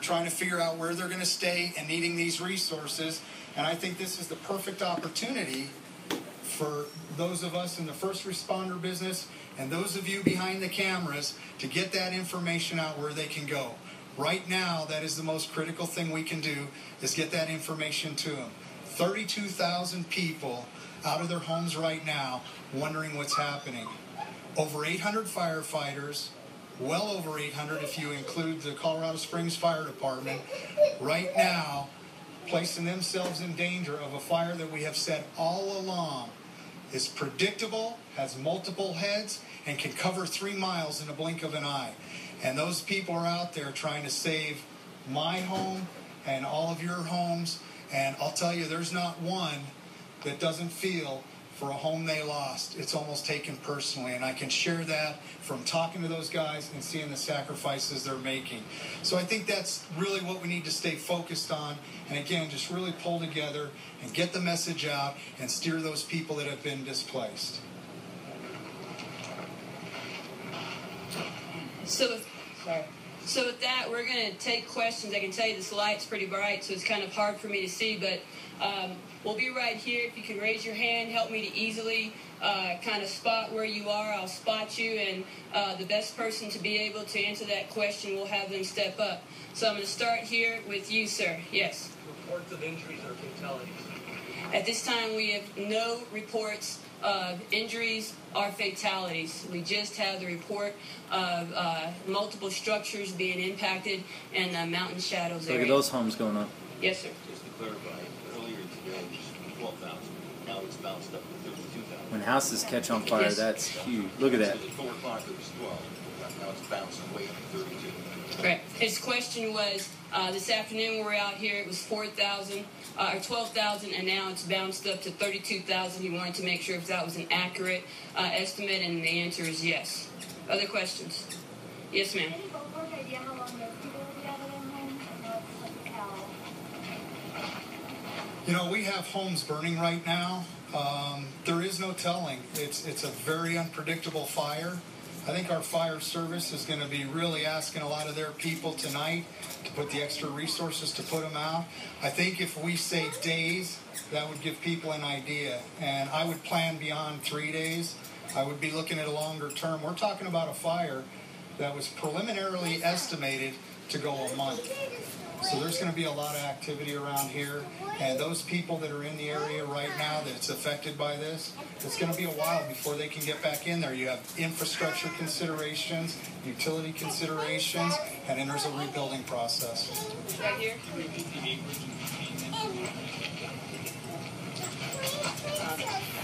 trying to figure out where they're going to stay and needing these resources. And I think this is the perfect opportunity for those of us in the first responder business and those of you behind the cameras to get that information out where they can go. Right now, that is the most critical thing we can do, is get that information to them. 32,000 people out of their homes right now wondering what's happening. Over 800 firefighters, well over 800 if you include the Colorado Springs Fire Department, right now placing themselves in danger of a fire that we have said all along is predictable, has multiple heads, and can cover 3 miles in a blink of an eye. And those people are out there trying to save my home and all of your homes. And I'll tell you, there's not one that doesn't feel for a home they lost. It's almost taken personally. And I can share that from talking to those guys and seeing the sacrifices they're making. So I think that's really what we need to stay focused on. And again, just really pull together and get the message out and steer those people that have been displaced. So with that, we're going to take questions. I can tell you this light's pretty bright, so it's kind of hard for me to see, but we'll be right here. If you can raise your hand, help me to easily kind of spot where you are. I'll spot you, and the best person to be able to answer that question, we'll have them step up. So I'm going to start here with you, sir. Yes? Reports of injuries or fatalities? At this time, we have no reports of injuries or fatalities. We just have the report of multiple structures being impacted in the mountain shadows area. Look at those homes going up. Yes, sir. Just to clarify, earlier today it was 12,000. Now it's bounced up to 32,000. When houses catch on fire, Yes. That's huge. Look at that. At 4 o'clock it was 12. Now it's bouncing way up to 32. Right. His question was, this afternoon when we were out here, it was 4,000 or 12,000, and now it's bounced up to 32,000. He wanted to make sure if that was an accurate estimate, and the answer is yes. Other questions? Yes, ma'am. You know, we have homes burning right now. There is no telling. It's a very unpredictable fire. I think our fire service is going to be really asking a lot of their people tonight to put the extra resources to put them out. I think if we say days, that would give people an idea. And I would plan beyond 3 days. I would be looking at a longer term. We're talking about a fire that was preliminarily estimated to go a month. So there's going to be a lot of activity around here. And those people that are in the area right now that's affected by this, it's going to be a while before they can get back in there. You have infrastructure considerations, utility considerations, and then there's a rebuilding process. Right here.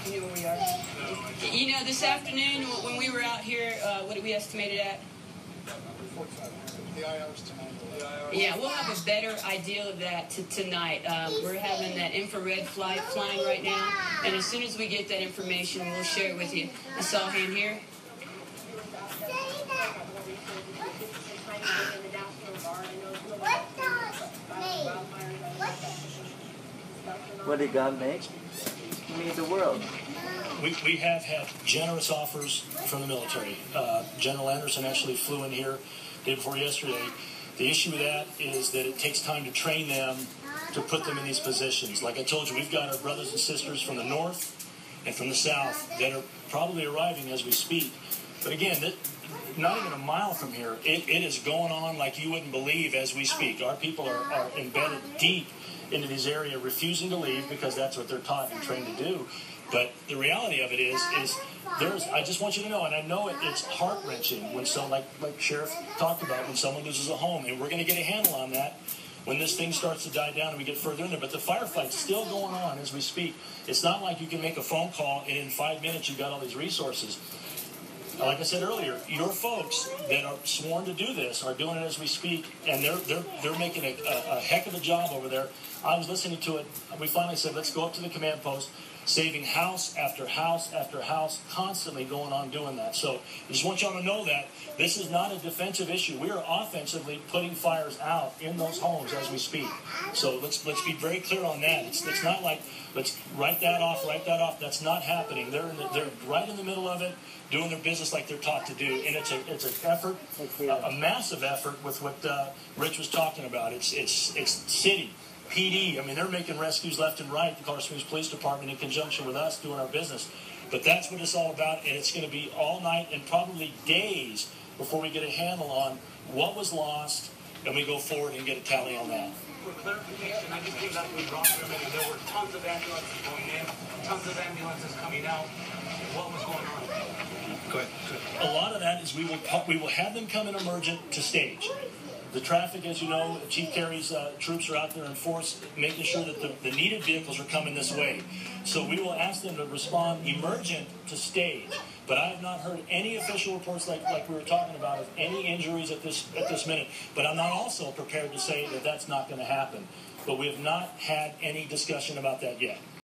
You know where we are. You know, this afternoon when we were out here, what did we estimate it at? The IR's tonight. Yeah, we'll have a better idea of that tonight. We're having that infrared flight flying right now, and as soon as we get that information, we'll share it with you. I saw a hand here. What did God make? He made the world. We have had generous offers from the military. General Anderson actually flew in here day before yesterday. The issue with that is that it takes time to train them to put them in these positions. Like I told you, we've got our brothers and sisters from the north and from the south that are probably arriving as we speak. But again, not even a mile from here, it is going on like you wouldn't believe as we speak. Our people are embedded deep into this area, refusing to leave because that's what they're taught and trained to do. But the reality of it is I just want you to know, and I know it's heart-wrenching when like Sheriff talked about, when someone loses a home, and we're going to get a handle on that when this thing starts to die down and we get further in there. But the firefight's still going on as we speak. It's not like you can make a phone call and in 5 minutes you've got all these resources. Like I said earlier, your folks that are sworn to do this are doing it as we speak, and they're making a heck of a job over there. I was listening to it. We finally said, let's go up to the command post. saving house after house after house, constantly going on doing that. So I just want y'all to know that this is not a defensive issue. We are offensively putting fires out in those homes as we speak. So let's be very clear on that. It's not like, let's write that off. That's not happening. They're right in the middle of it, doing their business like they're taught to do. And it's an effort, a massive effort with what Rich was talking about. It's city, PD. I mean, they're making rescues left and right, the Colorado Springs Police Department, in conjunction with us doing our business. But that's what it's all about, and it's going to be all night and probably days before we get a handle on what was lost, and we go forward and get a tally on that. For clarification, I just came back from Rockford, and there were tons of ambulances going in, tons of ambulances coming out. What was going on? Go ahead. A lot of that is we will have them come in emergent to stage. The traffic, as you know, Chief Carey's troops are out there in force, making sure that the needed vehicles are coming this way. So we will ask them to respond emergent to stage. But I have not heard any official reports like we were talking about of any injuries at this minute. But I'm not also prepared to say that that's not going to happen. But we have not had any discussion about that yet.